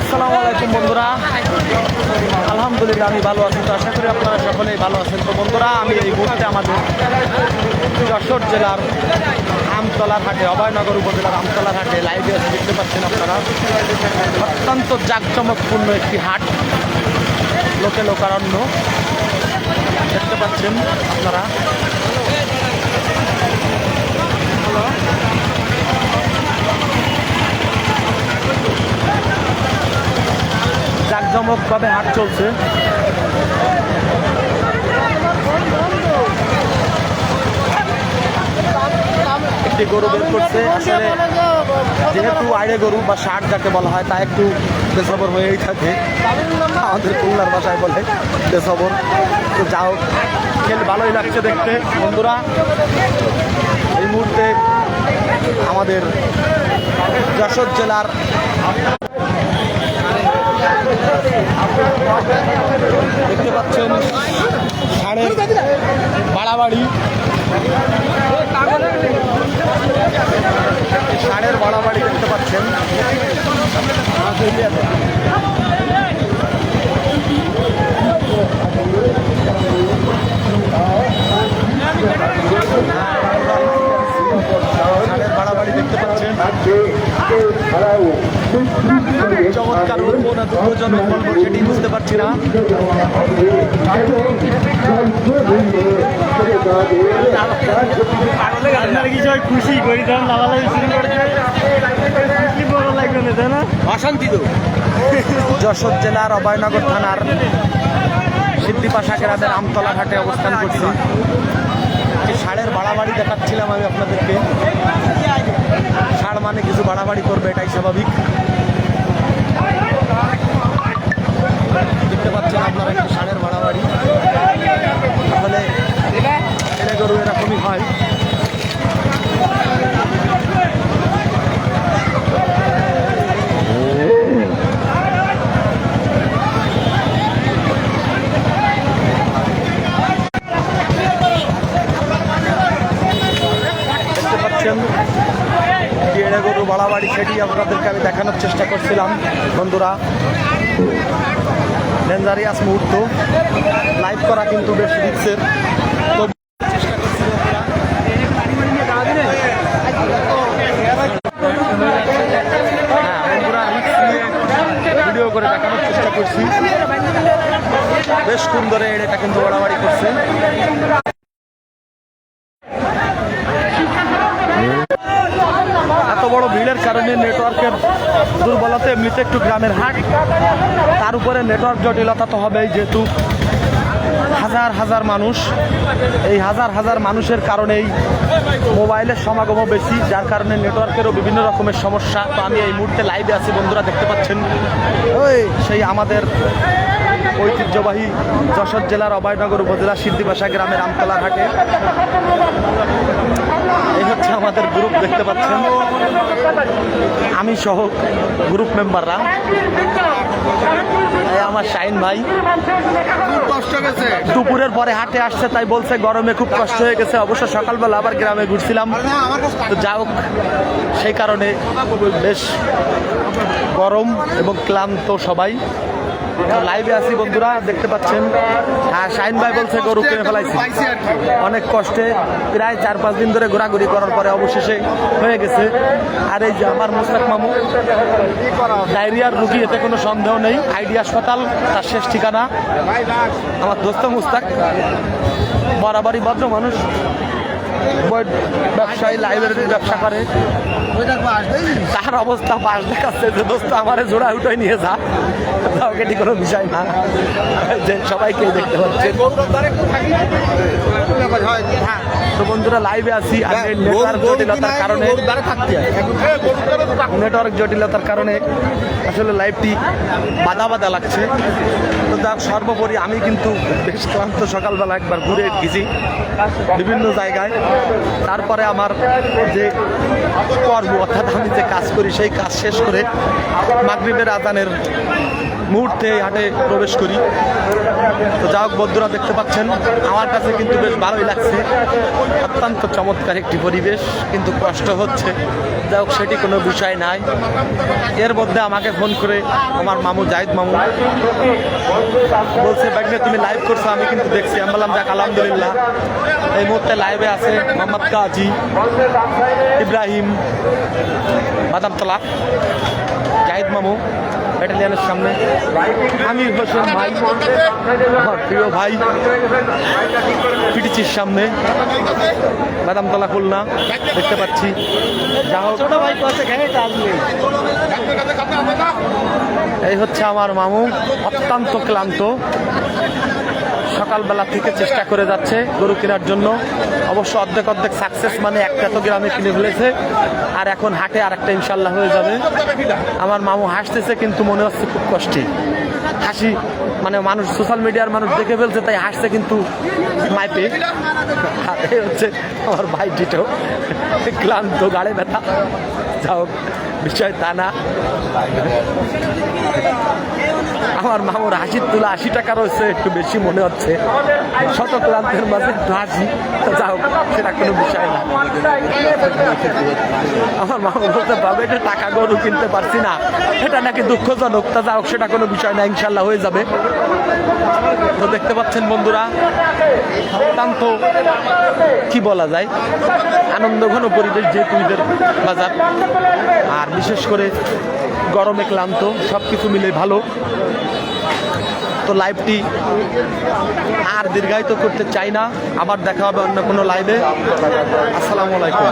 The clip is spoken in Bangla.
আসসালামু আলাইকুম বন্ধুরা, আলহামদুলিল্লাহ আমি ভালো আছি। তো আশা করি আপনারা সকলেই ভালো আছেন। তো বন্ধুরা, আমি এই মুহূর্তে আমাদের যশোর জেলার আমতলার হাটে, অভয়নগর উপজেলার আমতলার হাটে লাইভে আছে, দেখতে পাচ্ছেন আপনারা। অত্যন্ত জাঁকজমকপূর্ণ একটি হাট, লোকে লোকারণ্য দেখতে পাচ্ছেন আপনারা। জাঁকজমকভাবে হাট চলছে। একটি গরু বের করছে। আসলে যেহেতু আইড়ে গরু বা ষাট যাকে বলা হয় তা একটু বেসবর হয়েই থাকে, আমাদের খুলনার ভাষায় বলে বেসবর। তো যাও, খেল ভালোই লাগছে দেখতে বন্ধুরা। এই মুহূর্তে আমাদের যশোর জেলার দেখতে পাচ্ছেন ষাঁড়ের বাড়াবাড়ি, ষাঁড়ের বাড়াবাড়ি দেখতে পাচ্ছেন। ষাঁড়ের বাড়াবাড়ি দেখতে পাচ্ছেন। চমৎকার উঠবো না দুঃখজনক বলবো সেটি বুঝতে পারছি না। খুশি করি অশান্তি তো। যশোর জেলার অভয়নগর থানার সিদ্দিপাশা গ্রামের আমতলা ঘাটে অবস্থান করছি। ষাঁড়ের বাড়াবাড়ি দেখাচ্ছিলাম আমি আপনাদেরকে। ষাঁড় মানে কিছু বাড়াবাড়ি করবে, এটাই স্বাভাবিক। দেখতে পাচ্ছেন আপনারা একটি ষাঁড়ের বাড়াবাড়ি। তাহলে ছেলে গরু এরকমই হয়। এড়ে গরু বাড়াবাড়ি সেটি আপনাদেরকে আমি দেখানোর চেষ্টা করছিলাম বন্ধুরা। ডেঞ্জারিয়াস মুহূর্ত, লাইভ করা কিন্তু বেশ রিক্সের। ভিডিও করে দেখানোর চেষ্টা করছি। বেশ সুন্দর এড়েটা কিন্তু বাড়াবাড়ি করছে। এত বড় ভিড়ের কারণে নেটওয়ার্কের দুর্বলতা, এমনিতে একটু গ্রামের হাট, তার উপরে নেটওয়ার্ক জটিলতা তো হবেই। যেহেতু হাজার হাজার মানুষ, এই হাজার হাজার মানুষের কারণেই মোবাইলের সমাগমও বেশি, যার কারণে নেটওয়ার্কেরও বিভিন্ন রকমের সমস্যা। তো আমি এই মুহূর্তে লাইভে আছি বন্ধুরা, দেখতে পাচ্ছেন। ওই সেই আমাদের ঐতিহ্যবাহী যশোর জেলার অভয়নগর উপজেলা সিদ্দিপাশা গ্রামের আমতলার হাটে। এই হচ্ছে আমাদের গ্রুপ, দেখতে পাচ্ছেন আমি সহ গ্রুপ মেম্বাররা। আমার শাহিন ভাই খুব কষ্ট গেছে, দুপুরের পরে হাটে আসছে, তাই বলছে গরমে খুব কষ্ট হয়ে গেছে। অবশ্য সকালবেলা আবার গ্রামে ঘুরছিলাম, তো যা হোক সেই কারণে বেশ গরম এবং ক্লান্ত সবাই। লাইভে আছি বন্ধুরা, দেখতে পাচ্ছেন। হ্যাঁ, শাহিন ভাই বলছে গরু কিনে ফেলাইছি অনেক কষ্টে, প্রায় 4-5 দিন ধরে ঘোরাঘুরি করার পরে অবশেষে হয়ে গেছে। আর এই যে আমার মুস্তাক মামু, ডায়রিয়ার রুগী, এতে কোনো সন্দেহ নেই। আইডি হাসপাতাল তার শেষ ঠিকানা। আমার দোস্ত মুস্তাক বরাবরই ভদ্র মানুষ, ব্যবসায়ী, লাইব্রেরির ব্যবসা করে। তার অবস্থা পাশ দেখাচ্ছে যে দোস্ত আমারে জোড়া উঠে নিয়ে যা, এটি কোনো বিষয় না, যে সবাইকে দেখতে পাচ্ছে। তো বন্ধুরা লাইভে আছি। নেটওয়ার্ক জটিলতার কারণে আসলে লাইভটি বাধা বাধা লাগছে। তো যাক, সর্বোপরি আমি কিন্তু বেশ ক্লান্ত। সকালবেলা একবার ঘুরে গেছি বিভিন্ন জায়গায়, তারপরে আমার যে কর্ম অর্থাৎ আমি যে কাজ করি সেই কাজ শেষ করে মাগরিবের আজানের মুহূর্তে হাটে প্রবেশ করি। তো যা হোক বন্ধুরা, দেখতে পাচ্ছেন আমার কাছে কিন্তু বেশ ভালোই লাগছে। অত্যন্ত চমৎকার একটি পরিবেশ, কিন্তু কষ্ট হচ্ছে। যা হোক সেটি কোনো বিষয় নাই। এর মধ্যে আমাকে ফোন করে আমার মামু জাহিদ মামু বলছে ব্যাগনে তুমি লাইভ করছো, আমি কিন্তু দেখছি। আমি বললাম যাক আলহামদুলিল্লাহ। এই মুহূর্তে লাইভে আছে মোহাম্মদ কাজী, ইব্রাহিম, বাদামতলা, জাহিদ মামু ব্যাটালিয়ানের সামনে, আমির হোসেন ভাই, আমার প্রিয় ভাই পিটিচির সামনে, বাদামতলা খুলনা দেখতে পাচ্ছি। যা হোক, ছোট ভাই কত খেয়ে আসলে এই হচ্ছে আমার মামু, অত্যন্ত ক্লান্ত। সকালবেলা থেকে চেষ্টা করে যাচ্ছে গরু কেনার জন্য। অবশ্য অর্ধেক অর্ধেক সাকসেস, মানে একটা তো গ্রামে কিনে ফেলেছে, আর এখন হাটে আর একটা ইনশাল্লাহ হয়ে যাবে। আমার মামু হাসতেছে, কিন্তু মনে হচ্ছে খুব কষ্টে হাসি, মানে মানুষ সোশ্যাল মিডিয়ার মানুষ দেখে ফেলছে তাই হাসছে, কিন্তু মাইপে। আর এই হচ্ছে আমার ভাই টিটো, ক্লান্ত, গাড়ে ব্যথা। যাও, বিষয় তা না। আমার মামুর হাসির তুলা 80 টাকা রয়েছে, একটু বেশি মনে হচ্ছে। শত ক্লান্তের মাঝে একটু হাসি, তো যাও, সেটা কোনো বিষয় না। আমার মামু বলতে পারবে এটা টাকা গরু কিনতে পারছি না, এটা নাকি দুঃখজনক। তা যাও, সেটা কোনো বিষয় না, ইনশাল্লাহ হয়ে যাবে। তো দেখতে পাচ্ছেন বন্ধুরা, অত্যন্ত কি বলা যায়, আনন্দঘন পরিবেশ যেহেতু ঈদের বাজার, আর বিশেষ করে গরমে ক্লান্ত, সব কিছু মিলে ভালো। তো লাইভটি আর দীর্ঘায়িত করতে চাই না, আবার দেখা হবে অন্য কোনো লাইভে। আসসালামু আলাইকুম।